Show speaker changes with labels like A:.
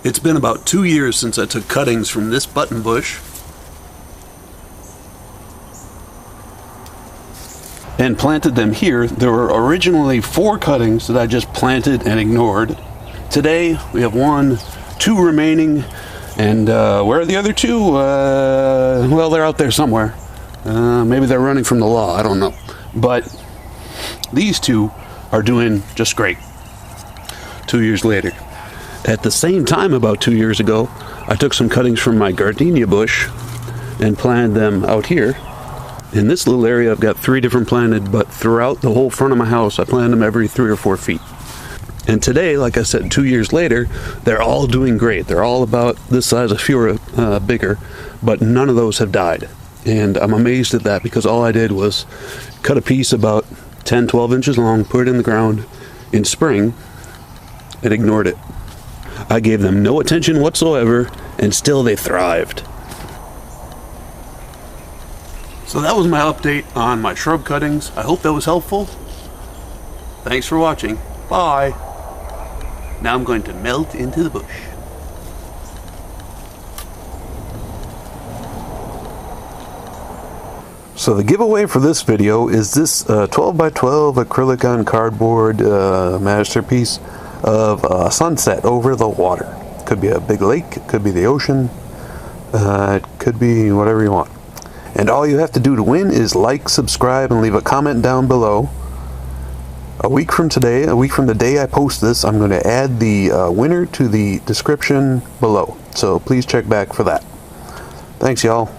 A: It's been about 2 years since I took cuttings from this button bush and planted them here. There were originally 4 cuttings that I just planted and ignored. Today we have 2 remaining, and where are the other 2? Well, they're out there somewhere. Maybe they're running from the law, I don't know. But these 2 are doing just great 2 years later. At the same time, about 2 years ago, I took some cuttings from my gardenia bush and planted them out here. In this little area, I've got 3 different planted, but throughout the whole front of my house, I planted them every 3 or 4 feet. And today, like I said, 2 years later, they're all doing great. They're all about this size, a few bigger, but none of those have died. And I'm amazed at that, because all I did was cut a piece about 10, 12 inches long, put it in the ground in spring, and ignored it. I gave them no attention whatsoever, and still they thrived. So that was my update on my shrub cuttings. I hope that was helpful. Thanks for watching. Bye. Now I'm going to melt into the bush. So the giveaway for this video is this 12 by 12 acrylic on cardboard masterpiece of a sunset over the water. Could be a big lake, it could be the ocean, it could be whatever you want. And all you have to do to win is like, subscribe, and leave a comment down below. A week from the day I post this, I'm going to add the winner to the description below. So please check back for that. Thanks, y'all.